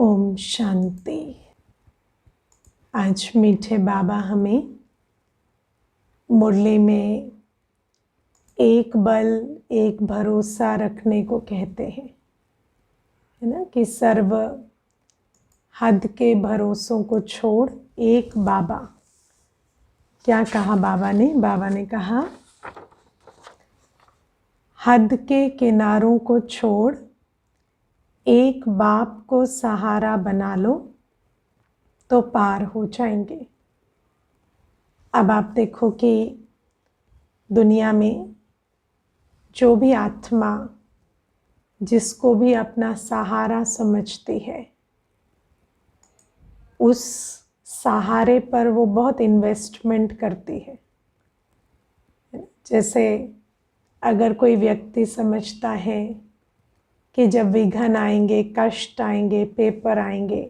ओम शांति। आज मीठे बाबा हमें मुरली में एक बल एक भरोसा रखने को कहते हैं, है ना, कि सर्व हद के भरोसों को छोड़ एक बाबा। क्या कहा बाबा ने? बाबा ने कहा हद के किनारों को छोड़ एक बाप को सहारा बना लो तो पार हो जाएंगे। अब आप देखो कि दुनिया में जो भी आत्मा जिसको भी अपना सहारा समझती है, उस सहारे पर वो बहुत इन्वेस्टमेंट करती है। जैसे अगर कोई व्यक्ति समझता है कि जब विघ्न आएंगे, कष्ट आएंगे, पेपर आएंगे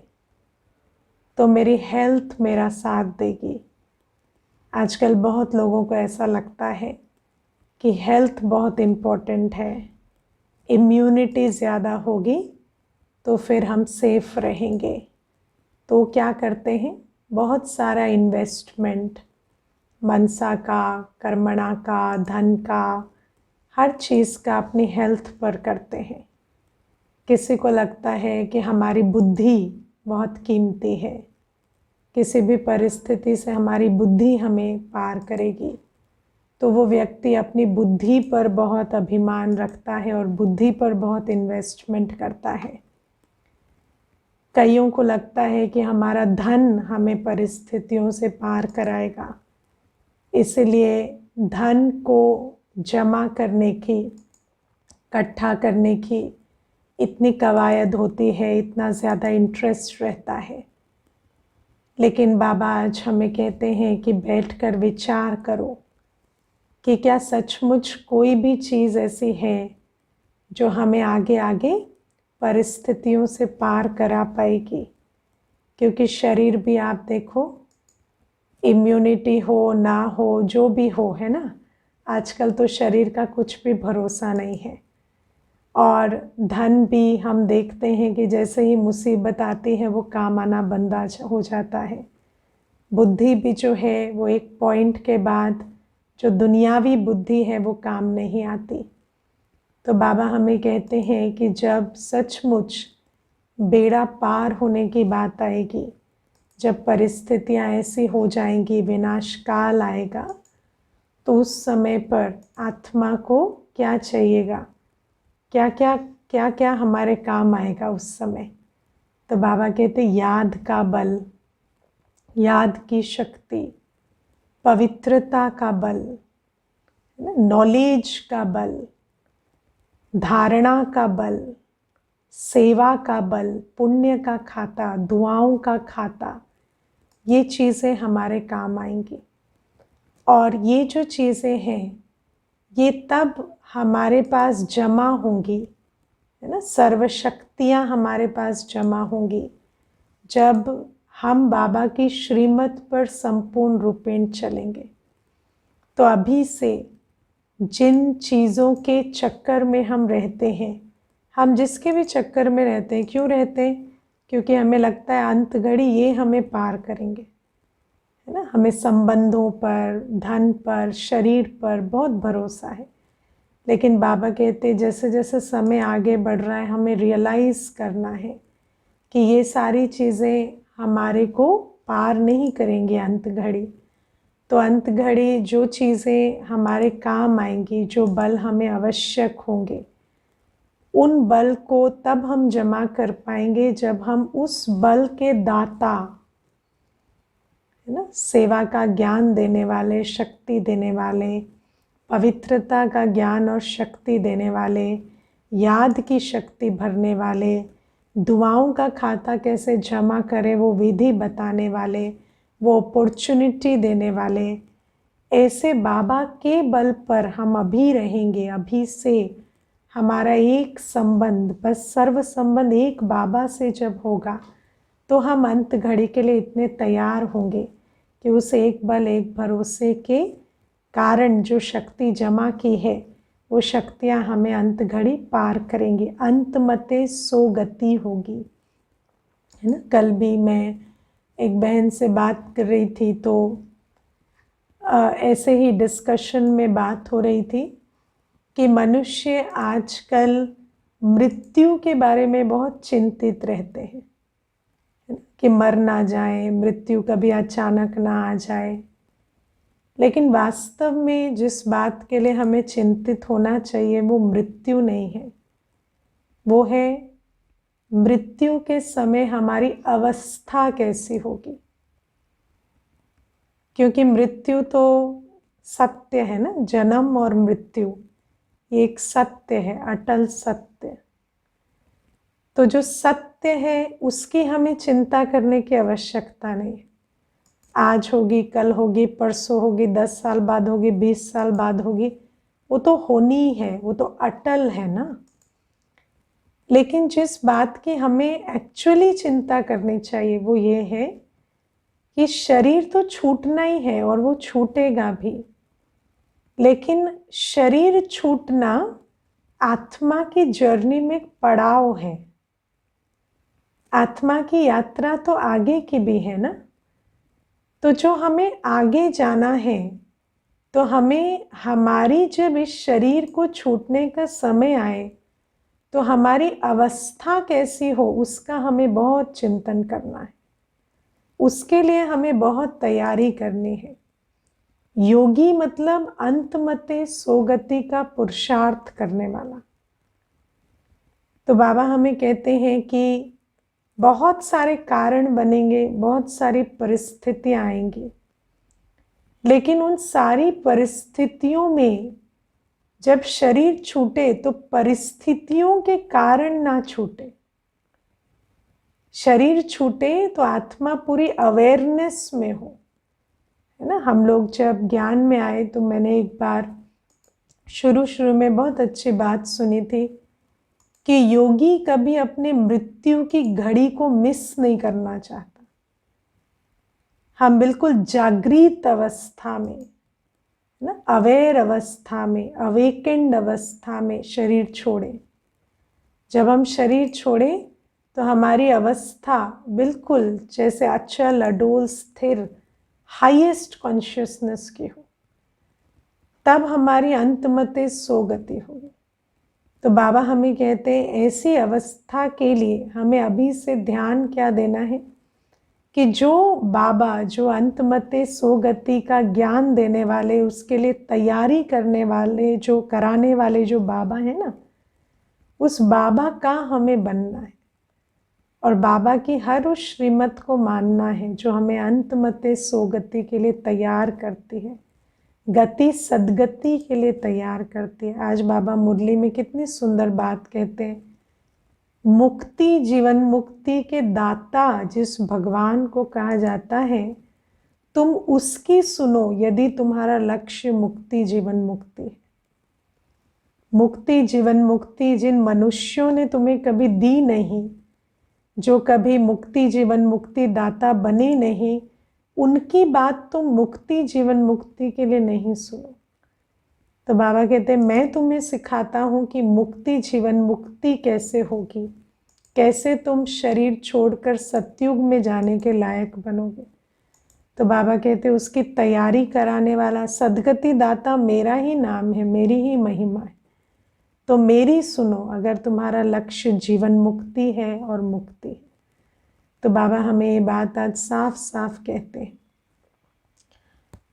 तो मेरी हेल्थ मेरा साथ देगी। आजकल बहुत लोगों को ऐसा लगता है कि हेल्थ बहुत इम्पोर्टेंट है, इम्यूनिटी ज़्यादा होगी तो फिर हम सेफ रहेंगे। तो क्या करते हैं? बहुत सारा इन्वेस्टमेंट, मनसा का, कर्मणा का, धन का, हर चीज़ का अपनी हेल्थ पर करते हैं। किसी को लगता है कि हमारी बुद्धि बहुत कीमती है, किसी भी परिस्थिति से हमारी बुद्धि हमें पार करेगी, तो वो व्यक्ति अपनी बुद्धि पर बहुत अभिमान रखता है और बुद्धि पर बहुत इन्वेस्टमेंट करता है। कईयों को लगता है कि हमारा धन हमें परिस्थितियों से पार कराएगा, इसलिए धन को जमा करने की, इकट्ठा करने की इतनी कवायद होती है, इतना ज़्यादा इंटरेस्ट रहता है। लेकिन बाबा आज हमें कहते हैं कि बैठकर विचार करो कि क्या सचमुच कोई भी चीज़ ऐसी है जो हमें आगे आगे परिस्थितियों से पार करा पाएगी। क्योंकि शरीर भी आप देखो, इम्यूनिटी हो ना हो, जो भी हो, है ना, आजकल तो शरीर का कुछ भी भरोसा नहीं है। और धन भी हम देखते हैं कि जैसे ही मुसीबत आती है वो काम आना बंद हो जाता है। बुद्धि भी जो है वो एक पॉइंट के बाद जो दुनियावी बुद्धि है वो काम नहीं आती। तो बाबा हमें कहते हैं कि जब सचमुच बेड़ा पार होने की बात आएगी, जब परिस्थितियां ऐसी हो जाएंगी, विनाश काल आएगा, तो उस समय पर आत्मा को क्या चाहिएगा, क्या क्या हमारे काम आएगा उस समय। तो बाबा कहते याद का बल, याद की शक्ति, पवित्रता का बल, नॉलेज का बल, धारणा का बल, सेवा का बल, पुण्य का खाता, दुआओं का खाता, ये चीज़ें हमारे काम आएंगी। और ये जो चीज़ें हैं ये तब हमारे पास जमा होंगी, है ना, सर्वशक्तियाँ हमारे पास जमा होंगी जब हम बाबा की श्रीमत पर संपूर्ण रूपेण चलेंगे। तो अभी से जिन चीज़ों के चक्कर में हम रहते हैं, हम जिसके भी चक्कर में रहते हैं, क्यों रहते हैं? क्योंकि हमें लगता है अंत घड़ी ये हमें पार करेंगे, है ना। हमें संबंधों पर, धन पर, शरीर पर बहुत भरोसा है। लेकिन बाबा कहते जैसे जैसे समय आगे बढ़ रहा है हमें रियलाइज़ करना है कि ये सारी चीज़ें हमारे को पार नहीं करेंगी अंत घड़ी। तो अंत घड़ी जो चीज़ें हमारे काम आएंगी, जो बल हमें आवश्यक होंगे, उन बल को तब हम जमा कर पाएंगे जब हम उस बल के दाता, है ना, सेवा का ज्ञान देने वाले, शक्ति देने वाले, पवित्रता का ज्ञान और शक्ति देने वाले, याद की शक्ति भरने वाले, दुआओं का खाता कैसे जमा करें वो विधि बताने वाले, वो अपॉर्चुनिटी देने वाले, ऐसे बाबा के बल पर हम अभी रहेंगे। अभी से हमारा एक संबंध, बस सर्व संबंध एक बाबा से जब होगा तो हम अंत घड़ी के लिए इतने तैयार होंगे कि उस एक बल एक भरोसे के कारण जो शक्ति जमा की है वो शक्तियाँ हमें अंत घड़ी पार करेंगी। अंत मते सो गति होगी। है ना। कल भी मैं एक बहन से बात कर रही थी तो ऐसे ही डिस्कशन में बात हो रही थी कि मनुष्य आजकल मृत्यु के बारे में बहुत चिंतित रहते हैं, है ना, कि मर ना जाए, मृत्यु कभी अचानक ना आ जाए। लेकिन वास्तव में जिस बात के लिए हमें चिंतित होना चाहिए वो मृत्यु नहीं है, वो है मृत्यु के समय हमारी अवस्था कैसी होगी। क्योंकि मृत्यु तो सत्य है ना, जन्म और मृत्यु ये एक सत्य है, अटल सत्य। तो जो सत्य है उसकी हमें चिंता करने की आवश्यकता नहीं। आज होगी, कल होगी, परसों होगी, 10 साल बाद होगी, 20 साल बाद होगी, वो तो होनी है, वो तो अटल है ना। लेकिन जिस बात की हमें एक्चुअली चिंता करनी चाहिए वो ये है कि शरीर तो छूटना ही है और वो छूटेगा भी, लेकिन शरीर छूटना आत्मा की जर्नी में एक पड़ाव है। आत्मा की यात्रा तो आगे की भी है ना। तो जो हमें आगे जाना है तो हमें हमारी जब इस शरीर को छूटने का समय आए तो हमारी अवस्था कैसी हो उसका हमें बहुत चिंतन करना है। उसके लिए हमें बहुत तैयारी करनी है। योगी मतलब अंतमते सोगति का पुरुषार्थ करने वाला। तो बाबा हमें कहते हैं कि बहुत सारे कारण बनेंगे, बहुत सारी परिस्थितियां आएंगी, लेकिन उन सारी परिस्थितियों में जब शरीर छूटे तो परिस्थितियों के कारण ना छूटे। शरीर छूटे तो आत्मा पूरी अवेयरनेस में हो, है ना। हम लोग जब ज्ञान में आए तो मैंने एक बार शुरू में बहुत अच्छी बात सुनी थी कि योगी कभी अपने मृत्यु की घड़ी को मिस नहीं करना चाहता। हम बिल्कुल जागृत अवस्था में ना, अवेयर अवस्था में, अवेकेंड अवस्था में शरीर छोड़े। जब हम शरीर छोड़े तो हमारी अवस्था बिल्कुल जैसे अचल, अडोल, स्थिर, हाईएस्ट कॉन्शियसनेस की हो, तब हमारी अंतमते सोगति होगी। तो बाबा हमें कहते हैं ऐसी अवस्था के लिए हमें अभी से ध्यान क्या देना है कि जो बाबा, जो अंतमते सोगति का ज्ञान देने वाले, उसके लिए तैयारी करने वाले, जो कराने वाले जो बाबा है ना, उस बाबा का हमें बनना है और बाबा की हर उस श्रीमत को मानना है जो हमें अंतमते सोगति के लिए तैयार करती है, गति सदगति के लिए तैयार करती है। आज बाबा मुरली में कितनी सुंदर बात कहते हैं, मुक्ति, जीवन मुक्ति के दाता जिस भगवान को कहा जाता है, तुम उसकी सुनो यदि तुम्हारा लक्ष्य मुक्ति जीवन मुक्ति है। मुक्ति जीवन मुक्ति जिन मनुष्यों ने तुम्हें कभी दी नहीं, जो कभी मुक्ति जीवन मुक्ति दाता बने नहीं, उनकी बात तुम मुक्ति जीवन मुक्ति के लिए नहीं सुनो। तो बाबा कहते हैं मैं तुम्हें सिखाता हूँ कि मुक्ति जीवन मुक्ति कैसे होगी, कैसे तुम शरीर छोड़कर सतयुग में जाने के लायक बनोगे। तो बाबा कहते हैं उसकी तैयारी कराने वाला सदगति दाता मेरा ही नाम है, मेरी ही महिमा है। तो मेरी सुनो अगर तुम्हारा लक्ष्य जीवन मुक्ति है और मुक्ति है। तो बाबा हमें ये बात आज साफ साफ कहते हैं।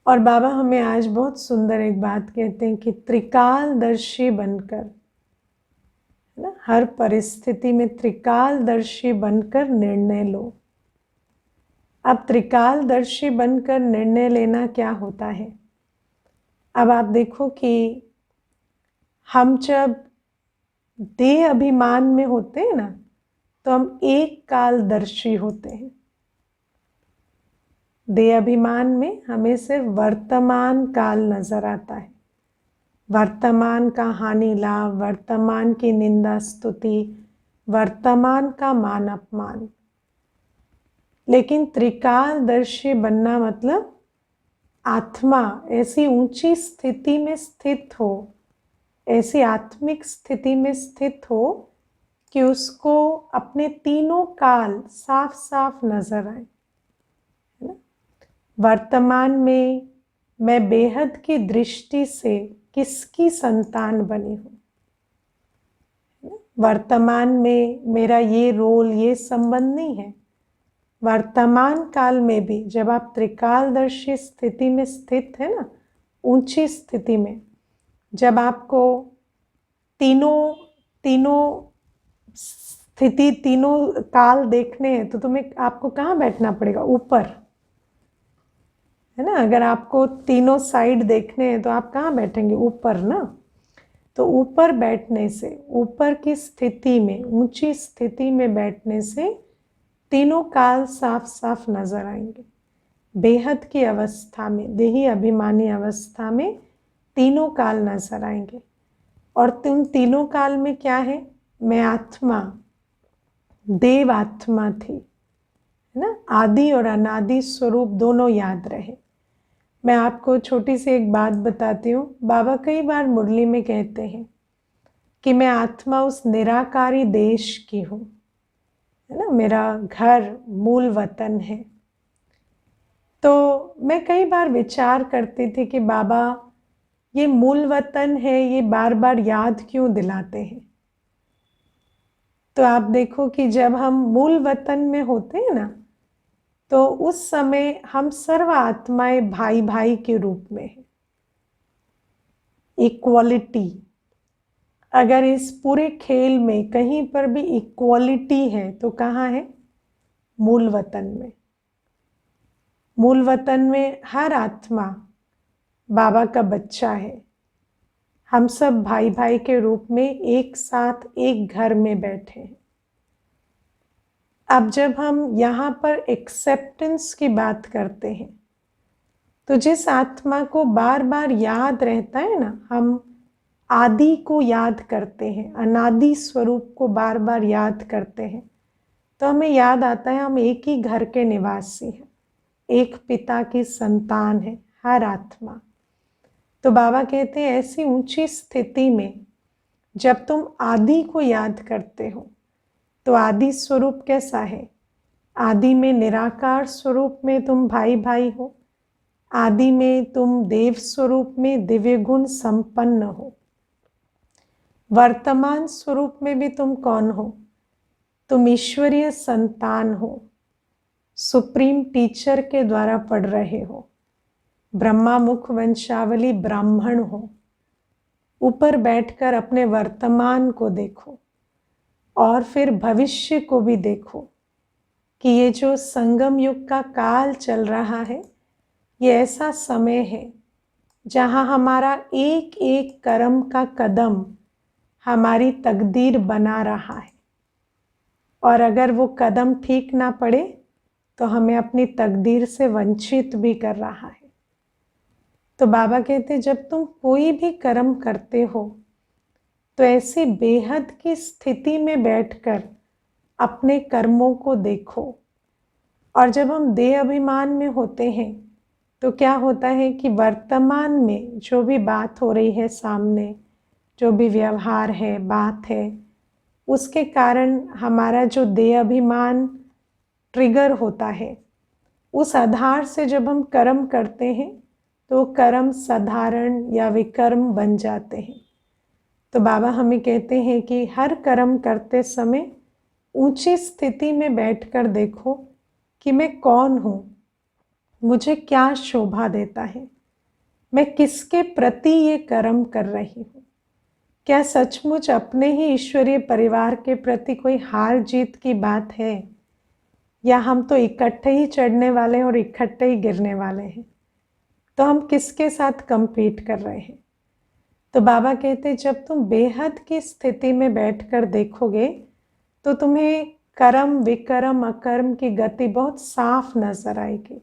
और बाबा हमें आज बहुत सुंदर एक बात कहते हैं कि त्रिकालदर्शी बनकर, है ना, हर परिस्थिति में त्रिकालदर्शी बनकर निर्णय लो। अब त्रिकालदर्शी बनकर निर्णय लेना क्या होता है। अब आप देखो कि हम जब देह अभिमान में होते हैं ना तो हम एक कालदर्शी होते हैं। देह अभिमान में हमें सिर्फ वर्तमान काल नजर आता है, वर्तमान का हानि लाभ, वर्तमान की निंदा स्तुति, वर्तमान का मान अपमान। लेकिन त्रिकालदर्शी बनना मतलब आत्मा ऐसी ऊंची स्थिति में स्थित हो, ऐसी आत्मिक स्थिति में स्थित हो कि उसको अपने तीनों काल साफ साफ नजर आए, है ना। वर्तमान में मैं बेहद की दृष्टि से किसकी संतान बनी हूँ, वर्तमान में मेरा ये रोल, ये संबंध नहीं है। वर्तमान काल में भी जब आप त्रिकालदर्शी स्थिति में स्थित है ना, ऊंची स्थिति में, जब आपको तीनों तीनों स्थिति, तीनों काल देखने हैं, तो तुम्हें आपको कहाँ बैठना पड़ेगा? ऊपर, है ना। अगर आपको तीनों साइड देखने हैं तो आप कहाँ बैठेंगे? ऊपर ना। तो ऊपर बैठने से, ऊपर की स्थिति में, ऊंची स्थिति में बैठने से तीनों काल साफ साफ नजर आएंगे। बेहद की अवस्था में, देही अभिमानी अवस्था में तीनों काल नजर आएंगे। और तुम तीनों काल में क्या है? मैं आत्मा, देव आत्मा थी, है ना। आदि और अनादि स्वरूप दोनों याद रहे। मैं आपको छोटी सी एक बात बताती हूँ। बाबा कई बार मुरली में कहते हैं कि मैं आत्मा उस निराकारी देश की हूँ, है ना। मेरा घर मूल वतन है। तो मैं कई बार विचार करती थी कि बाबा ये मूल वतन है, ये बार बार याद क्यों दिलाते हैं। तो आप देखो कि जब हम मूल वतन में होते हैं ना, तो उस समय हम सर्व आत्माएं भाई भाई के रूप में हैं। इक्वालिटी, अगर इस पूरे खेल में कहीं पर भी इक्वालिटी है तो कहाँ है? मूल वतन में। मूल वतन में हर आत्मा बाबा का बच्चा है। हम सब भाई भाई के रूप में एक साथ एक घर में बैठे हैं। अब जब हम यहाँ पर एक्सेप्टेंस की बात करते हैं, तो जिस आत्मा को बार बार याद रहता है ना, हम आदि को याद करते हैं, अनादि स्वरूप को बार बार याद करते हैं, तो हमें याद आता है हम एक ही घर के निवासी हैं, एक पिता की संतान है हर आत्मा। तो बाबा कहते हैं ऐसी ऊंची स्थिति में जब तुम आदि को याद करते हो, तो आदि स्वरूप कैसा है? आदि में निराकार स्वरूप में तुम भाई भाई हो। आदि में तुम देव स्वरूप में दिव्य गुण संपन्न हो। वर्तमान स्वरूप में भी तुम कौन हो? तुम ईश्वरीय संतान हो, सुप्रीम टीचर के द्वारा पढ़ रहे हो, ब्रह्मा मुख वंशावली ब्राह्मण हो। ऊपर बैठकर अपने वर्तमान को देखो और फिर भविष्य को भी देखो कि ये जो संगम युग का काल चल रहा है, ये ऐसा समय है जहाँ हमारा एक एक कर्म का कदम हमारी तकदीर बना रहा है। और अगर वो कदम ठीक ना पड़े तो हमें अपनी तकदीर से वंचित भी कर रहा है। तो बाबा कहते जब तुम कोई भी कर्म करते हो तो ऐसी बेहद की स्थिति में बैठकर अपने कर्मों को देखो। और जब हम देह अभिमान में होते हैं तो क्या होता है कि वर्तमान में जो भी बात हो रही है सामने, जो भी व्यवहार है, बात है, उसके कारण हमारा जो देह अभिमान ट्रिगर होता है, उस आधार से जब हम कर्म करते हैं तो कर्म साधारण या विकर्म बन जाते हैं। तो बाबा हमें कहते हैं कि हर कर्म करते समय ऊंची स्थिति में बैठकर देखो कि मैं कौन हूँ, मुझे क्या शोभा देता है, मैं किसके प्रति ये कर्म कर रही हूँ। क्या सचमुच अपने ही ईश्वरीय परिवार के प्रति कोई हार जीत की बात है, या हम तो इकट्ठे ही चढ़ने वाले हैं और इकट्ठे ही गिरने वाले हैं। तो हम किसके साथ कंपीट कर रहे हैं। तो बाबा कहते जब तुम बेहद की स्थिति में बैठकर देखोगे तो तुम्हें कर्म विकर्म अकर्म की गति बहुत साफ नजर आएगी।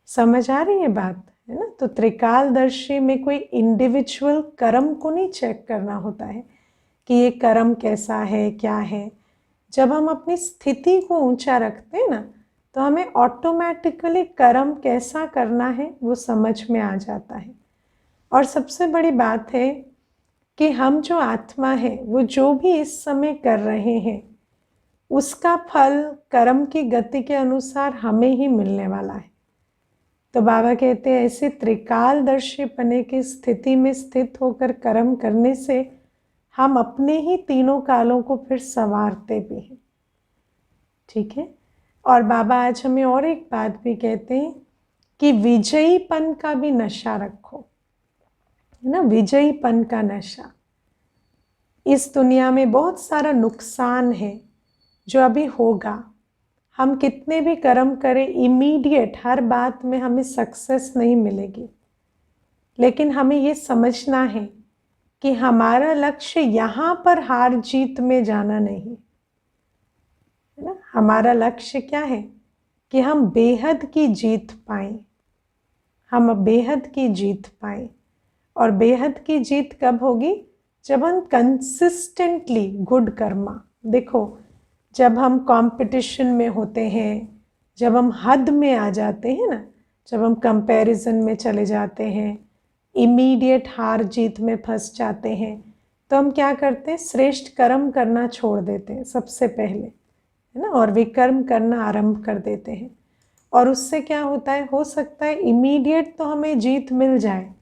समझ आ रही है बात, है ना। तो त्रिकालदर्शी में कोई इंडिविजुअल कर्म को नहीं चेक करना होता है कि ये कर्म कैसा है, क्या है। जब हम अपनी स्थिति को ऊंचा रखते हैं ना, तो हमें ऑटोमेटिकली कर्म कैसा करना है वो समझ में आ जाता है। और सबसे बड़ी बात है कि हम जो आत्मा है वो जो भी इस समय कर रहे हैं उसका फल कर्म की गति के अनुसार हमें ही मिलने वाला है। तो बाबा कहते हैं ऐसे त्रिकालदर्शी पने की स्थिति में स्थित होकर कर्म करने से हम अपने ही तीनों कालों को फिर संवारते भी हैं। ठीक है। और बाबा आज हमें और एक बात भी कहते हैं कि विजयीपन का भी नशा रखो, है ना, विजयीपन का नशा। इस दुनिया में बहुत सारा नुकसान है जो अभी होगा। हम कितने भी कर्म करें, इमीडिएट हर बात में हमें सक्सेस नहीं मिलेगी, लेकिन हमें ये समझना है कि हमारा लक्ष्य यहाँ पर हार जीत में जाना नहीं है ना। हमारा लक्ष्य क्या है कि हम बेहद की जीत पाएं, हम बेहद की जीत पाएं। और बेहद की जीत कब होगी? जब हम कंसिस्टेंटली गुड कर्मा, देखो जब हम कंपटीशन में होते हैं, जब हम हद में आ जाते हैं ना, जब हम कंपैरिजन में चले जाते हैं, इमीडिएट हार जीत में फंस जाते हैं, तो हम क्या करते हैं? श्रेष्ठ कर्म करना छोड़ देते हैं सबसे पहले, है ना, और विकर्म करना आरंभ कर देते हैं। और उससे क्या होता है? हो सकता है इमीडिएट तो हमें जीत मिल जाए,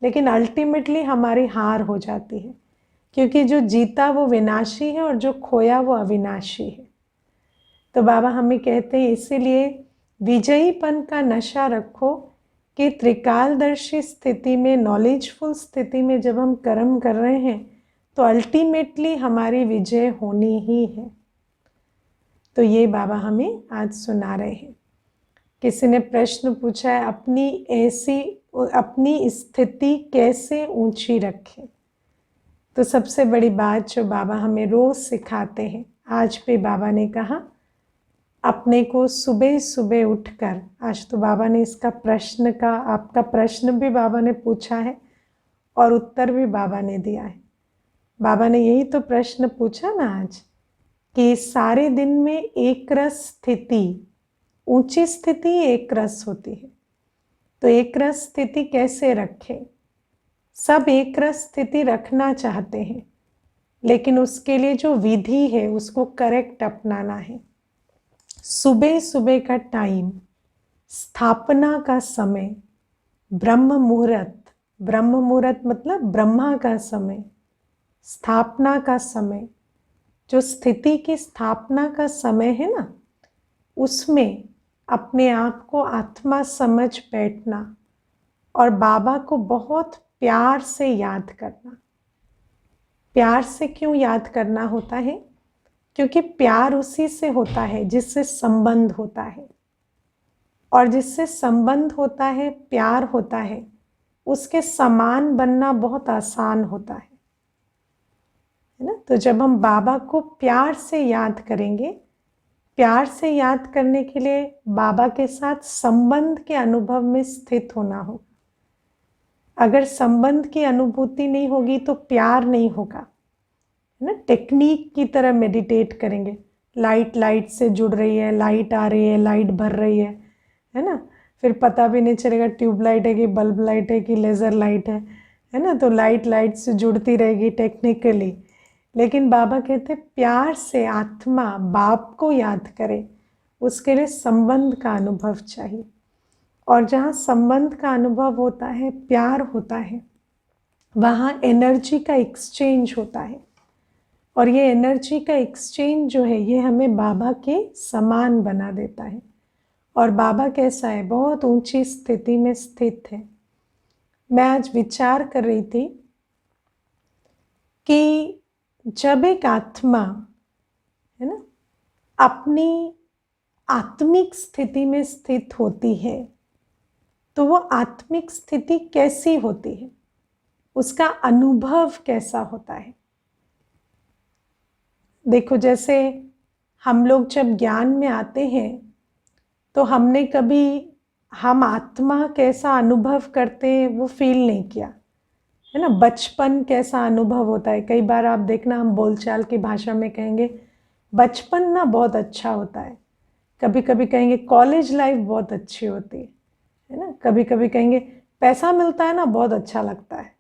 लेकिन अल्टीमेटली हमारी हार हो जाती है, क्योंकि जो जीता वो विनाशी है और जो खोया वो अविनाशी है। तो बाबा हमें कहते हैं इसीलिए विजयीपन का नशा रखो कि त्रिकालदर्शी स्थिति में, नॉलेजफुल स्थिति में जब हम कर्म कर रहे हैं तो अल्टीमेटली हमारी विजय होनी ही है। तो ये बाबा हमें आज सुना रहे हैं। किसी ने प्रश्न पूछा है अपनी स्थिति कैसे ऊंची रखें। तो सबसे बड़ी बात जो बाबा हमें रोज सिखाते हैं, आज भी बाबा ने कहा अपने को सुबह सुबह उठकर, आज तो बाबा ने इसका प्रश्न का, आपका प्रश्न भी बाबा ने पूछा है और उत्तर भी बाबा ने दिया है। बाबा ने यही तो प्रश्न पूछा ना आज कि सारे दिन में एक रस स्थिति, ऊंची स्थिति एक रस होती है, तो एक रस स्थिति कैसे रखें? सब एक रस स्थिति रखना चाहते हैं, लेकिन उसके लिए जो विधि है उसको करेक्ट अपनाना है। सुबह सुबह का टाइम, स्थापना का समय, ब्रह्म मुहूर्त, ब्रह्म मुहूर्त मतलब ब्रह्मा का समय, स्थापना का समय, जो स्थिति की स्थापना का समय है ना, उसमें अपने आप को आत्मा समझ बैठना और बाबा को बहुत प्यार से याद करना। प्यार से क्यों याद करना होता है? क्योंकि प्यार उसी से होता है जिससे संबंध होता है, और जिससे संबंध होता है, प्यार होता है, उसके समान बनना बहुत आसान होता है ना। तो जब हम बाबा को प्यार से याद करेंगे, प्यार से याद करने के लिए बाबा के साथ संबंध के अनुभव में स्थित होना होगा। अगर संबंध की अनुभूति नहीं होगी तो प्यार नहीं होगा, है ना। टेक्निक की तरह मेडिटेट करेंगे, लाइट से जुड़ रही है, लाइट आ रही है, लाइट भर रही है ना, फिर पता भी नहीं चलेगा ट्यूबलाइट है कि बल्ब लाइट है कि लेज़र लाइट है ना। तो लाइट से जुड़ती रहेगी टेक्निकली, लेकिन बाबा कहते प्यार से आत्मा बाप को याद करे, उसके लिए संबंध का अनुभव चाहिए। और जहाँ संबंध का अनुभव होता है, प्यार होता है, वहाँ एनर्जी का एक्सचेंज होता है, और ये एनर्जी का एक्सचेंज जो है ये हमें बाबा के समान बना देता है। और बाबा कैसा है? बहुत ऊंची स्थिति में स्थित है। मैं आज विचार कर रही थी कि जब एक आत्मा, है ना, अपनी आत्मिक स्थिति में स्थित होती है तो वो आत्मिक स्थिति कैसी होती है, उसका अनुभव कैसा होता है। देखो जैसे हम लोग जब ज्ञान में आते हैं तो हमने कभी हम आत्मा कैसा अनुभव करते हैं वो फील नहीं किया, है ना। बचपन कैसा अनुभव होता है, कई बार आप देखना हम बोलचाल की भाषा में कहेंगे बचपन ना बहुत अच्छा होता है, कभी कभी कहेंगे कॉलेज लाइफ बहुत अच्छी होती है ना, कभी कभी कहेंगे पैसा मिलता है ना बहुत अच्छा लगता है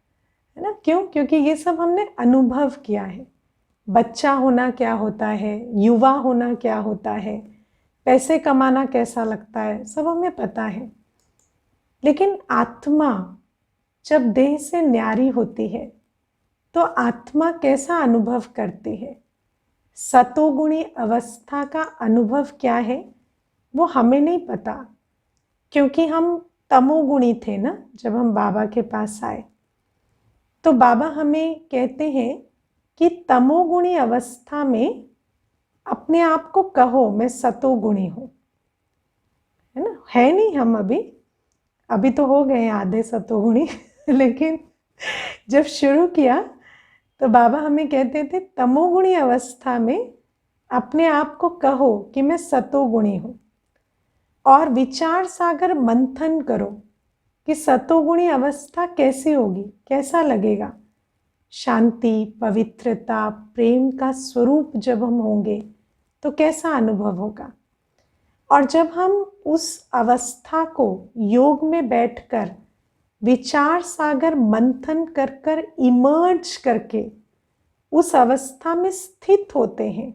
है ना। क्यों? क्योंकि ये सब हमने अनुभव किया है। बच्चा होना क्या होता है, युवा होना क्या होता है, पैसे कमाना कैसा लगता है, सब हमें पता है। लेकिन आत्मा जब देह से न्यारी होती है तो आत्मा कैसा अनुभव करती है, सतोगुणी अवस्था का अनुभव क्या है, वो हमें नहीं पता। क्योंकि हम तमोगुणी थे ना जब हम बाबा के पास आए। तो बाबा हमें कहते हैं कि तमोगुणी अवस्था में अपने आप को कहो मैं सतोगुणी हूं, है ना। है नहीं हम अभी तो हो गए आधे सतोगुणी लेकिन जब शुरू किया तो बाबा हमें कहते थे तमोगुणी अवस्था में अपने आप को कहो कि मैं सतोगुणी हूं, और विचार सागर मंथन करो कि सतोगुणी अवस्था कैसी होगी, कैसा लगेगा। शांति, पवित्रता, प्रेम का स्वरूप जब हम होंगे तो कैसा अनुभव होगा। और जब हम उस अवस्था को योग में बैठकर विचार सागर मंथन कर कर इमर्ज करके उस अवस्था में स्थित होते हैं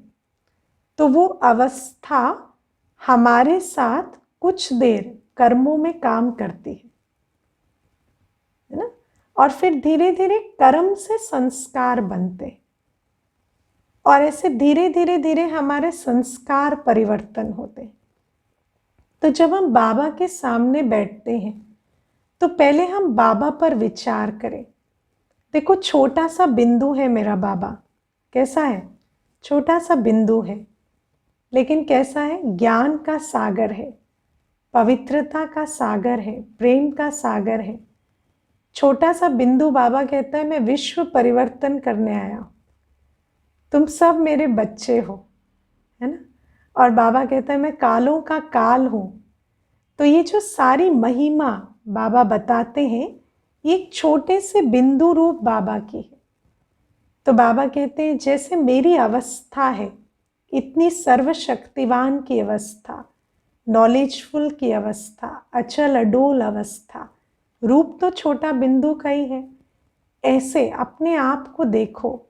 तो वो अवस्था हमारे साथ कुछ देर कर्मों में काम करती है ना। और फिर धीरे धीरे कर्म से संस्कार बनते, और ऐसे धीरे धीरे धीरे हमारे संस्कार परिवर्तन होते। तो जब हम बाबा के सामने बैठते हैं तो पहले हम बाबा पर विचार करें। देखो छोटा सा बिंदु है मेरा बाबा, कैसा है, छोटा सा बिंदु है, लेकिन कैसा है, ज्ञान का सागर है, पवित्रता का सागर है, प्रेम का सागर है। छोटा सा बिंदु बाबा कहता है मैं विश्व परिवर्तन करने आया हूं, तुम सब मेरे बच्चे हो, है ना। और बाबा कहता है मैं कालों का काल हूं। तो ये जो सारी महिमा बाबा बताते हैं ये एक छोटे से बिंदु रूप बाबा की है। तो बाबा कहते हैं जैसे मेरी अवस्था है, इतनी सर्वशक्तिवान की अवस्था, नॉलेजफुल की अवस्था, अचल अडोल अवस्था, रूप तो छोटा बिंदु का ही है। ऐसे अपने आप को देखो,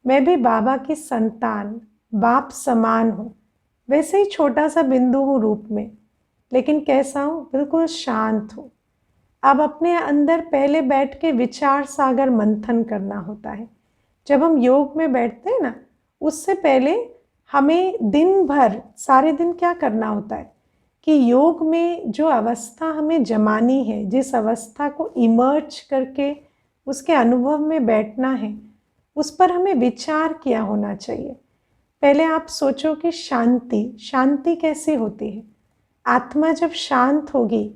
मैं भी बाबा की संतान, बाप समान हूँ, वैसे ही छोटा सा बिंदु हूँ रूप में, लेकिन कैसा हूँ, बिल्कुल शांत हूँ। अब अपने अंदर पहले बैठ के विचार सागर मंथन करना होता है। जब हम योग में बैठते हैं ना, उससे पहले हमें दिन भर सारे दिन क्या करना होता है कि योग में जो अवस्था हमें जमानी है, जिस अवस्था को इमर्ज करके उसके अनुभव में बैठना है, उस पर हमें विचार किया होना चाहिए। पहले आप सोचो कि शांति कैसी होती है। आत्मा जब शांत होगी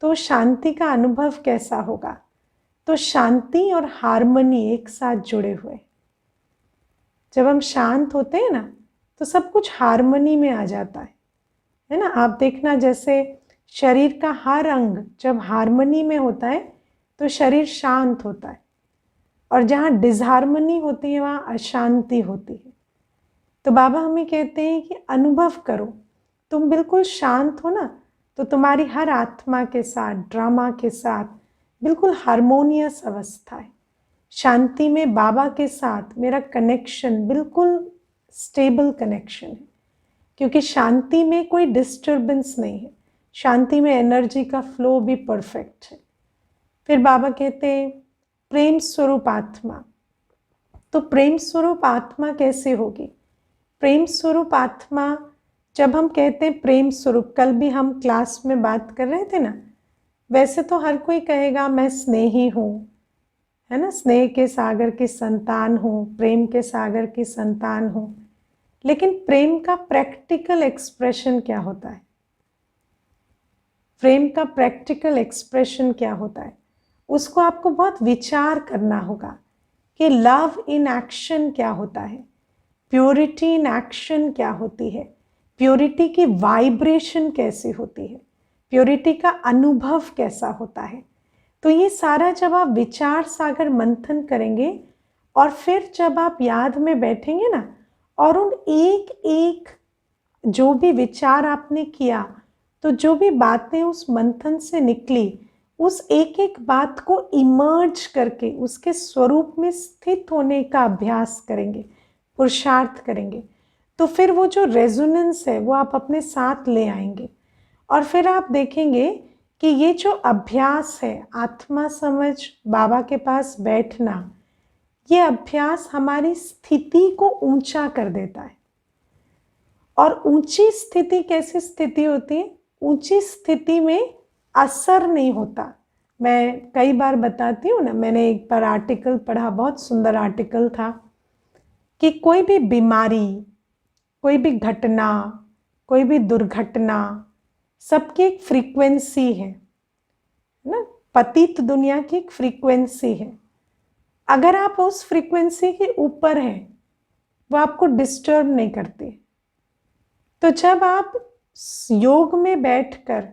तो शांति का अनुभव कैसा होगा। तो शांति और हार्मनी एक साथ जुड़े हुए। जब हम शांत होते हैं ना तो सब कुछ हार्मनी में आ जाता है ना। आप देखना जैसे शरीर का हर अंग जब हार्मनी में होता है तो शरीर शांत होता है, और जहाँ डिसहार्मनी होती है वहाँ अशांति होती है। तो बाबा हमें कहते हैं कि अनुभव करो, तुम बिल्कुल शांत हो ना, तो तुम्हारी हर आत्मा के साथ, ड्रामा के साथ बिल्कुल हार्मोनियस अवस्था है। शांति में बाबा के साथ मेरा कनेक्शन बिल्कुल स्टेबल कनेक्शन है, क्योंकि शांति में कोई डिस्टर्बेंस नहीं है, शांति में एनर्जी का फ्लो भी परफेक्ट है। फिर बाबा कहते हैं प्रेम स्वरूप आत्मा। तो प्रेम स्वरूप आत्मा कैसे होगी? प्रेम स्वरूप आत्मा, जब हम कहते हैं प्रेम स्वरूप, कल भी हम क्लास में बात कर रहे थे ना, वैसे तो हर कोई कहेगा मैं स्नेही हूँ, है ना, स्नेह के सागर की संतान हूँ, प्रेम के सागर की संतान हूँ। लेकिन प्रेम का प्रैक्टिकल एक्सप्रेशन क्या होता है? प्रेम का प्रैक्टिकल एक्सप्रेशन क्या होता है? उसको आपको बहुत विचार करना होगा कि लव इन एक्शन क्या होता है, प्योरिटी इन एक्शन क्या होती है, प्योरिटी की वाइब्रेशन कैसी होती है, प्योरिटी का अनुभव कैसा होता है। तो ये सारा जब आप विचार सागर मंथन करेंगे और फिर जब आप याद में बैठेंगे ना, और उन एक एक जो भी विचार आपने किया, तो जो भी बातें उस मंथन से निकली, उस एक एक बात को इमर्ज करके उसके स्वरूप में स्थित होने का अभ्यास करेंगे, पुरुषार्थ करेंगे, तो फिर वो जो रेजोनेंस है वो आप अपने साथ ले आएंगे। और फिर आप देखेंगे कि ये जो अभ्यास है, आत्मा समझ, बाबा के पास बैठना, ये अभ्यास हमारी स्थिति को ऊंचा कर देता है। और ऊंची स्थिति कैसी स्थिति होती है? ऊंची स्थिति में असर नहीं होता। मैं कई बार बताती हूँ ना, मैंने एक बार आर्टिकल पढ़ा, बहुत सुंदर आर्टिकल था, कि कोई भी बीमारी, कोई भी घटना, कोई भी दुर्घटना, सबकी एक फ्रीक्वेंसी है ना। पतित दुनिया की एक फ्रीक्वेंसी है। अगर आप उस फ्रीक्वेंसी के ऊपर हैं, वो आपको डिस्टर्ब नहीं करती। तो जब आप योग में बैठकर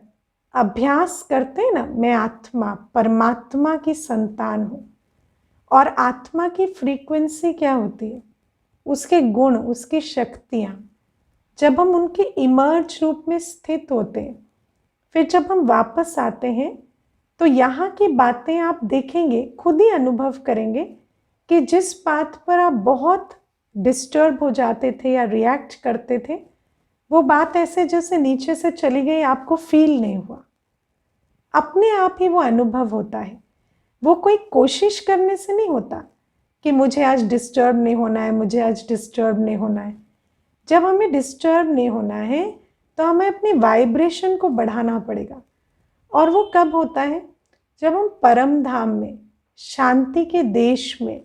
अभ्यास करते हैं ना, मैं आत्मा, परमात्मा की संतान हूं, और आत्मा की फ्रीक्वेंसी क्या होती है? उसके गुण, उसकी शक्तियां, जब हम उनके इमर्ज रूप में स्थित होते हैं, फिर जब हम वापस आते हैं, तो यहाँ की बातें आप देखेंगे, खुद ही अनुभव करेंगे कि जिस बात पर आप बहुत डिस्टर्ब हो जाते थे या रिएक्ट करते थे, वो बात ऐसे जैसे नीचे से चली गई, आपको फील नहीं हुआ, अपने आप ही वो अनुभव होता है। वो कोई कोशिश करने से नहीं होता कि मुझे आज डिस्टर्ब नहीं होना है, मुझे आज डिस्टर्ब नहीं होना है। जब हमें डिस्टर्ब नहीं होना है तो हमें अपनी वाइब्रेशन को बढ़ाना पड़ेगा। और वो कब होता है? जब हम परम धाम में, शांति के देश में,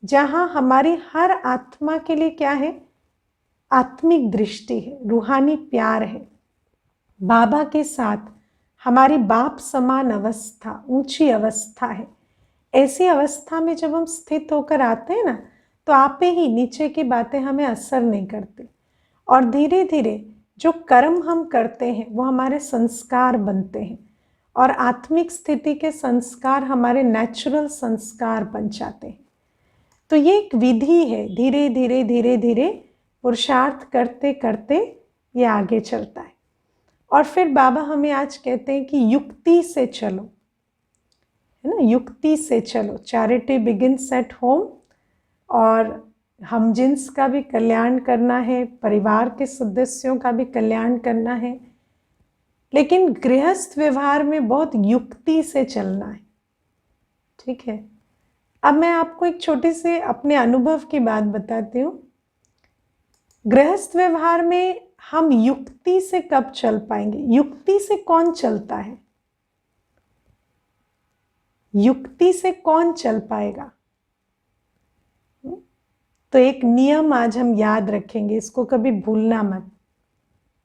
जहाँ हमारी हर आत्मा के लिए क्या है? आत्मिक दृष्टि है, रूहानी प्यार है, बाबा के साथ हमारी बाप समान अवस्था, ऊंची अवस्था है। ऐसी अवस्था में जब हम स्थित होकर आते हैं ना, तो आपे ही नीचे की बातें हमें असर नहीं करती। और धीरे धीरे जो कर्म हम करते हैं वो हमारे संस्कार बनते हैं, और आत्मिक स्थिति के संस्कार हमारे नेचुरल संस्कार बन जाते हैं। तो ये एक विधि है, धीरे धीरे धीरे धीरे पुरुषार्थ करते करते ये आगे चलता है। और फिर बाबा हमें आज कहते हैं कि युक्ति से चलो, है ना, युक्ति से चलो। Charity begins at home. और हम जिन्स का भी कल्याण करना है, परिवार के सदस्यों का भी कल्याण करना है, लेकिन गृहस्थ व्यवहार में बहुत युक्ति से चलना है। ठीक है। अब मैं आपको एक छोटी सी अपने अनुभव की बात बताती हूँ। गृहस्थ व्यवहार में हम युक्ति से कब चल पाएंगे? युक्ति से कौन चलता है? युक्ति से कौन चल पाएगा? तो एक नियम आज हम याद रखेंगे, इसको कभी भूलना मत।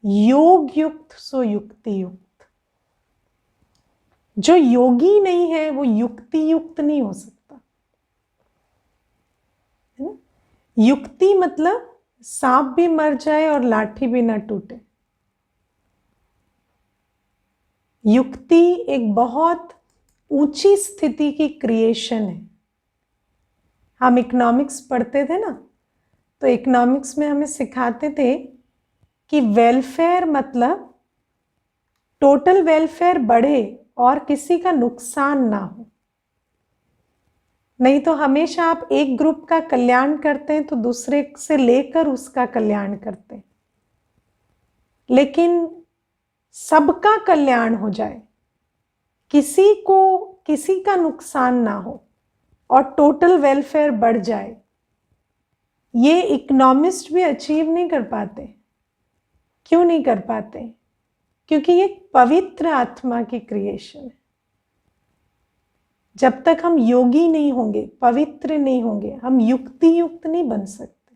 योग युक्त सो युक्ति युक्त। जो योगी नहीं है वो युक्ति युक्त नहीं हो सकता, है ना। युक्ति मतलब सांप भी मर जाए और लाठी भी ना टूटे। युक्ति एक बहुत ऊंची स्थिति की क्रिएशन है। हम इकोनॉमिक्स पढ़ते थे ना, तो इकोनॉमिक्स में हमें सिखाते थे कि वेलफेयर मतलब टोटल वेलफेयर बढ़े और किसी का नुकसान ना हो। नहीं तो हमेशा आप एक ग्रुप का कल्याण करते हैं तो दूसरे से लेकर उसका कल्याण करते हैं। लेकिन सबका कल्याण हो जाए, किसी को किसी का नुकसान ना हो और टोटल वेलफेयर बढ़ जाए, ये इकोनॉमिस्ट भी अचीव नहीं कर पाते। क्यों नहीं कर पाते? क्योंकि ये पवित्र आत्मा की क्रिएशन है। जब तक हम योगी नहीं होंगे, पवित्र नहीं होंगे, हम युक्ति युक्त नहीं बन सकते।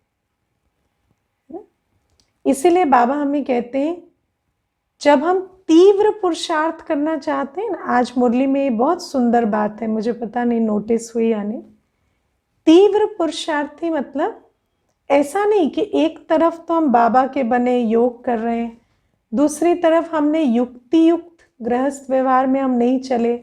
इसीलिए बाबा हमें कहते हैं, जब हम तीव्र पुरुषार्थ करना चाहते हैं ना, आज मुरली में ये बहुत सुंदर बात है, मुझे पता नहीं नोटिस हुई या नहीं। तीव्र पुरुषार्थी मतलब ऐसा नहीं कि एक तरफ तो हम बाबा के बने योग कर रहे हैं, दूसरी तरफ हमने युक्ति युक्त गृहस्थ व्यवहार में हम नहीं चले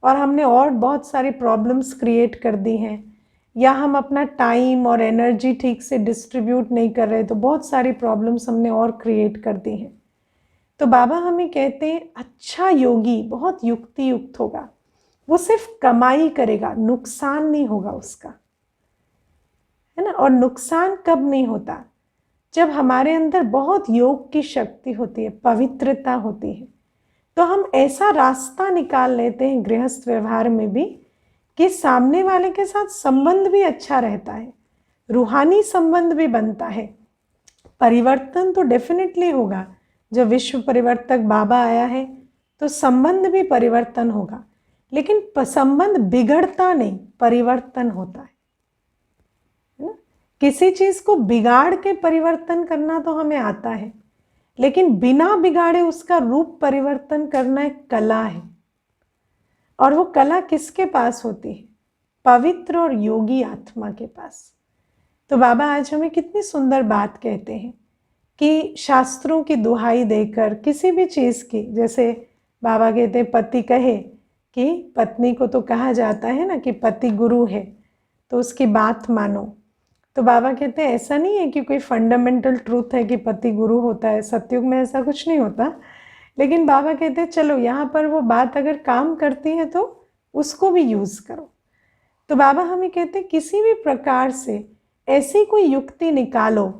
और हमने और बहुत सारी प्रॉब्लम्स क्रिएट कर दी हैं, या हम अपना टाइम और एनर्जी ठीक से डिस्ट्रीब्यूट नहीं कर रहे, तो बहुत सारी प्रॉब्लम्स हमने और क्रिएट कर दी हैं। तो बाबा हमें कहते हैं अच्छा योगी बहुत युक्ति युक्त होगा। वो सिर्फ कमाई करेगा, नुकसान नहीं होगा उसका, है ना। और नुकसान कब नहीं होता? जब हमारे अंदर बहुत योग की शक्ति होती है, पवित्रता होती है, तो हम ऐसा रास्ता निकाल लेते हैं गृहस्थ व्यवहार में भी कि सामने वाले के साथ संबंध भी अच्छा रहता है, रूहानी संबंध भी बनता है। परिवर्तन तो डेफिनेटली होगा। जब विश्व परिवर्तक बाबा आया है तो संबंध भी परिवर्तन होगा, लेकिन संबंध बिगड़ता नहीं, परिवर्तन होता है ना। किसी चीज को बिगाड़ के परिवर्तन करना तो हमें आता है, लेकिन बिना बिगाड़े उसका रूप परिवर्तन करना एक कला है। और वो कला किसके पास होती है? पवित्र और योगी आत्मा के पास। तो बाबा आज हमें कितनी सुंदर बात कहते हैं कि शास्त्रों की दुहाई देकर किसी भी चीज़ की, जैसे बाबा कहते हैं पति कहे कि पत्नी को तो कहा जाता है ना कि पति गुरु है तो उसकी बात मानो। तो बाबा कहते हैं ऐसा नहीं है कि कोई फंडामेंटल ट्रूथ है कि पति गुरु होता है, सतयुग में ऐसा कुछ नहीं होता। लेकिन बाबा कहते हैं चलो यहाँ पर वो बात अगर काम करती है तो उसको भी यूज़ करो। तो बाबा हमें कहते हैं किसी भी प्रकार से ऐसी कोई युक्ति निकालो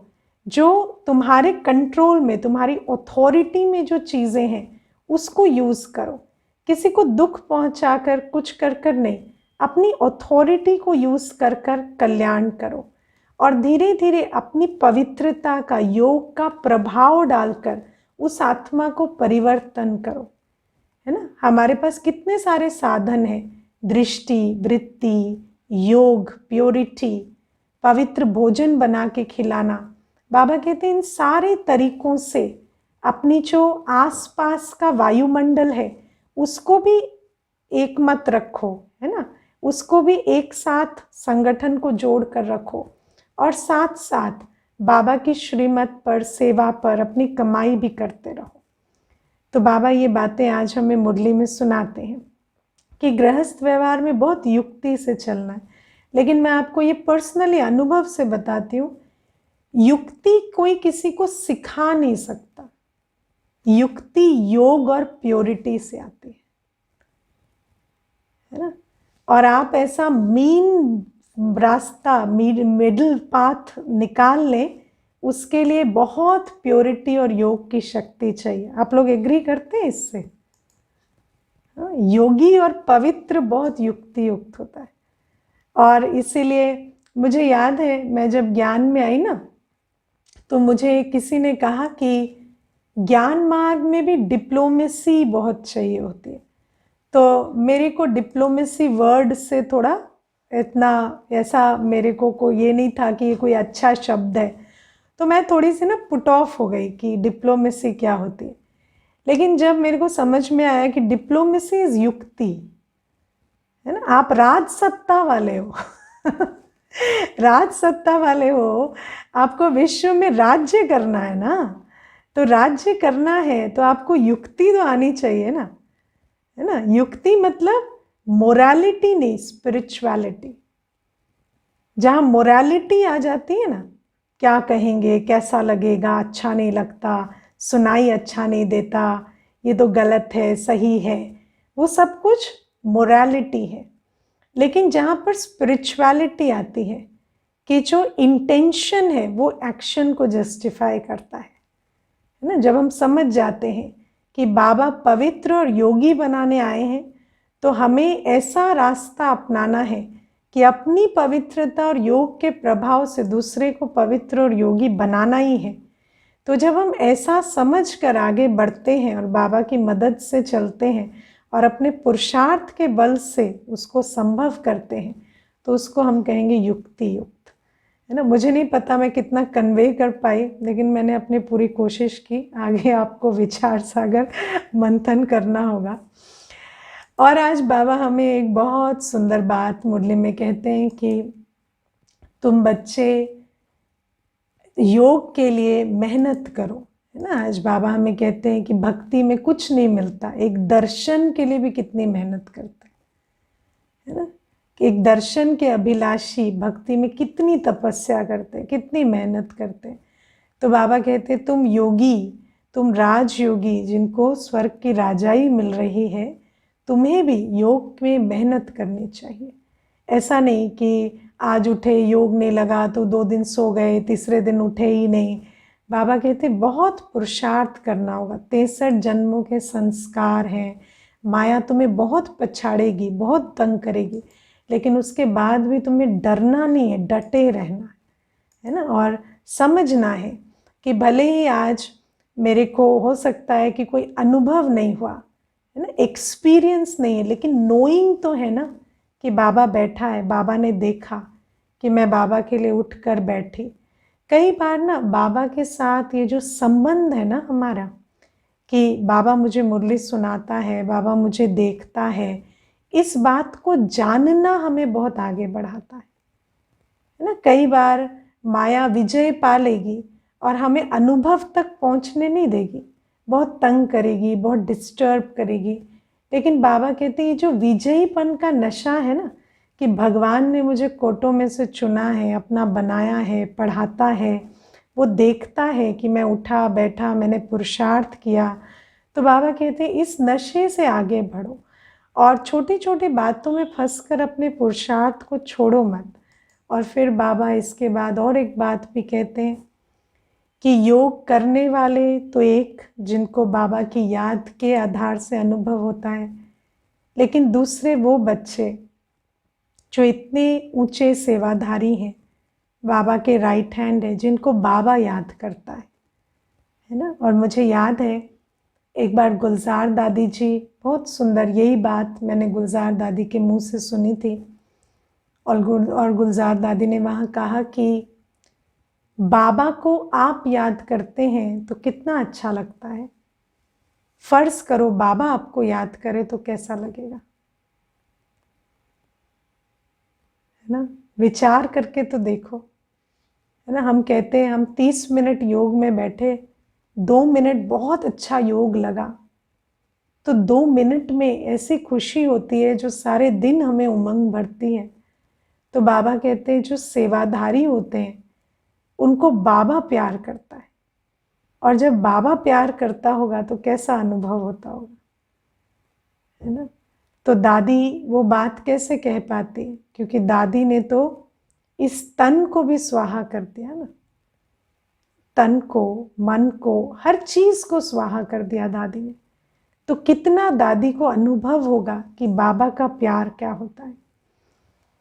जो तुम्हारे कंट्रोल में, तुम्हारी अथॉरिटी में जो चीज़ें हैं उसको यूज़ करो। किसी को दुख पहुंचाकर कुछ कर कर नहीं, अपनी अथॉरिटी को यूज़ कर कर कल्याण करो और धीरे धीरे अपनी पवित्रता का, योग का प्रभाव डालकर उस आत्मा को परिवर्तन करो, है ना। हमारे पास कितने सारे साधन हैं, दृष्टि, वृत्ति, योग, प्योरिटी, पवित्र भोजन बना के खिलाना। बाबा कहते हैं इन सारे तरीकों से अपनी जो आसपास का वायुमंडल है उसको भी एक मत रखो, है ना, उसको भी एक साथ संगठन को जोड़ कर रखो और साथ साथ बाबा की श्रीमत पर, सेवा पर अपनी कमाई भी करते रहो। तो बाबा ये बातें आज हमें मुरली में सुनाते हैं कि गृहस्थ व्यवहार में बहुत युक्ति से चलना है। लेकिन मैं आपको ये पर्सनली अनुभव से बताती हूँ, युक्ति कोई किसी को सिखा नहीं सकता। युक्ति योग और प्योरिटी से आती है ना। और आप ऐसा मीन रास्ता, मिडिल पाथ निकाल लें, उसके लिए बहुत प्योरिटी और योग की शक्ति चाहिए। आप लोग एग्री करते हैं इससे? योगी और पवित्र बहुत युक्ति युक्त होता है। और इसीलिए मुझे याद है मैं जब ज्ञान में आई ना, तो मुझे किसी ने कहा कि ज्ञान मार्ग में भी डिप्लोमेसी बहुत चाहिए होती है। तो मेरे को डिप्लोमेसी वर्ड से थोड़ा इतना ऐसा मेरे को ये नहीं था कि ये कोई अच्छा शब्द है, तो मैं थोड़ी सी ना पुट ऑफ हो गई कि डिप्लोमेसी क्या होती है। लेकिन जब मेरे को समझ में आया कि डिप्लोमेसी इज युक्ति, है ना। आप राज सत्ता वाले हो राज सत्ता वाले हो, आपको विश्व में राज्य करना है ना। तो राज्य करना है तो आपको युक्ति तो आनी चाहिए ना, है ना। युक्ति मतलब मोरालिटी नहीं, स्पिरिचुअलिटी। जहाँ मोरालिटी आ जाती है ना, क्या कहेंगे, कैसा लगेगा, अच्छा नहीं लगता, सुनाई अच्छा नहीं देता, ये तो गलत है, सही है, वो सब कुछ मोरालिटी है। लेकिन जहाँ पर स्पिरिचुअलिटी आती है कि जो इंटेंशन है वो एक्शन को जस्टिफाई करता है ना। जब हम समझ जाते हैं कि बाबा पवित्र और योगी बनाने आए हैं, तो हमें ऐसा रास्ता अपनाना है कि अपनी पवित्रता और योग के प्रभाव से दूसरे को पवित्र और योगी बनाना ही है। तो जब हम ऐसा समझ कर आगे बढ़ते हैं और बाबा की मदद से चलते हैं और अपने पुरुषार्थ के बल से उसको संभव करते हैं, तो उसको हम कहेंगे युक्ति युक्त, है ना। मुझे नहीं पता मैं कितना कन्वे कर पाई, लेकिन मैंने अपनी पूरी कोशिश की। आगे आपको विचार सागर मंथन करना होगा। और आज बाबा हमें एक बहुत सुंदर बात मुरली में कहते हैं कि तुम बच्चे योग के लिए मेहनत करो, है ना। आज बाबा हमें कहते हैं कि भक्ति में कुछ नहीं मिलता, एक दर्शन के लिए भी कितनी मेहनत करते हैं, है ना। एक दर्शन के अभिलाषी भक्ति में कितनी तपस्या करते हैं, कितनी मेहनत करते हैं। तो बाबा कहते हैं तुम योगी, तुम राजयोगी जिनको स्वर्ग की राजाई मिल रही है, तुम्हें भी योग में मेहनत करनी चाहिए। ऐसा नहीं कि आज उठे, योग नहीं लगा तो 2 दिन सो गए, तीसरे दिन उठे ही नहीं। बाबा कहते बहुत पुरुषार्थ करना होगा। 63 जन्मों के संस्कार हैं। माया तुम्हें बहुत पछाड़ेगी, बहुत तंग करेगी, लेकिन उसके बाद भी तुम्हें डरना नहीं है, डटे रहना है ना। और समझना है कि भले ही आज मेरे को हो सकता है कि कोई अनुभव नहीं हुआ है ना, एक्सपीरियंस नहीं है, लेकिन नोइंग तो है ना कि बाबा बैठा है, बाबा ने देखा कि मैं बाबा के लिए उठ कर बैठी। कई बार ना बाबा के साथ ये जो संबंध है ना हमारा, कि बाबा मुझे मुरली सुनाता है, बाबा मुझे देखता है, इस बात को जानना हमें बहुत आगे बढ़ाता है ना। कई बार माया विजय पा लेगी और हमें अनुभव तक पहुंचने नहीं देगी, बहुत तंग करेगी, बहुत डिस्टर्ब करेगी। लेकिन बाबा कहते हैं जो विजयीपन का नशा है ना, कि भगवान ने मुझे कोटों में से चुना है, अपना बनाया है, पढ़ाता है, वो देखता है कि मैं उठा बैठा, मैंने पुरुषार्थ किया। तो बाबा कहते हैं इस नशे से आगे बढ़ो और छोटी छोटी बातों में फंसकर अपने पुरुषार्थ को छोड़ो मत। और फिर बाबा इसके बाद और एक बात भी कहते हैं कि योग करने वाले तो एक, जिनको बाबा की याद के आधार से अनुभव होता है, लेकिन दूसरे वो बच्चे जो इतने ऊंचे सेवाधारी हैं, बाबा के राइट हैंड है, जिनको बाबा याद करता है ना। और मुझे याद है एक बार गुलजार दादी जी, बहुत सुंदर, यही बात मैंने गुलजार दादी के मुंह से सुनी थी। और गुलजार दादी ने वहाँ कहा कि बाबा को आप याद करते हैं तो कितना अच्छा लगता है। फर्ज करो बाबा आपको याद करे तो कैसा लगेगा, है ना। विचार करके तो देखो, है ना। हम कहते हैं हम 30 मिनट योग में बैठे, 2 मिनट बहुत अच्छा योग लगा, तो 2 मिनट में ऐसी खुशी होती है जो सारे दिन हमें उमंग भरती है। तो बाबा कहते हैं जो सेवाधारी होते हैं उनको बाबा प्यार करता है, और जब बाबा प्यार करता होगा तो कैसा अनुभव होता होगा, है ना। तो दादी वो बात कैसे कह पाती, क्योंकि दादी ने तो इस तन को भी स्वाहा कर दिया ना, तन को, मन को, हर चीज को स्वाहा कर दिया दादी ने। तो कितना दादी को अनुभव होगा कि बाबा का प्यार क्या होता है।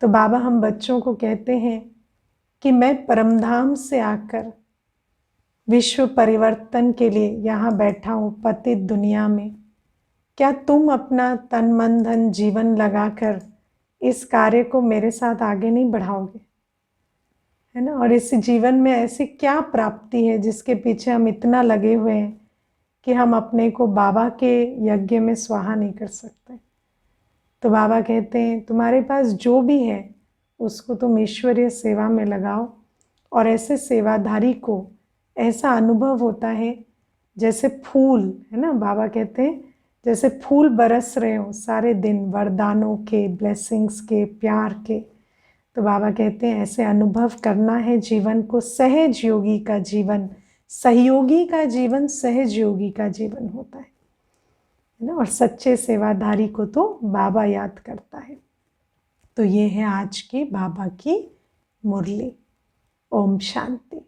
तो बाबा हम बच्चों को कहते हैं कि मैं परमधाम से आकर विश्व परिवर्तन के लिए यहाँ बैठा हूँ पतित दुनिया में। क्या तुम अपना तन मन धन जीवन लगाकर इस कार्य को मेरे साथ आगे नहीं बढ़ाओगे, है ना। और इस जीवन में ऐसी क्या प्राप्ति है जिसके पीछे हम इतना लगे हुए हैं कि हम अपने को बाबा के यज्ञ में स्वाहा नहीं कर सकते। तो बाबा कहते हैं तुम्हारे पास जो भी है उसको तुम ईश्वरीय सेवा में लगाओ। और ऐसे सेवाधारी को ऐसा अनुभव होता है जैसे फूल, है ना। बाबा कहते हैं जैसे फूल बरस रहे हो सारे दिन, वरदानों के, ब्लेसिंग्स के, प्यार के। तो बाबा कहते हैं ऐसे अनुभव करना है जीवन को। सहज योगी का जीवन, सहयोगी का जीवन सहज योगी का जीवन होता है ना। और सच्चे सेवाधारी को तो बाबा याद करता है। तो ये है आज की बाबा की मुरली। ओम शांति।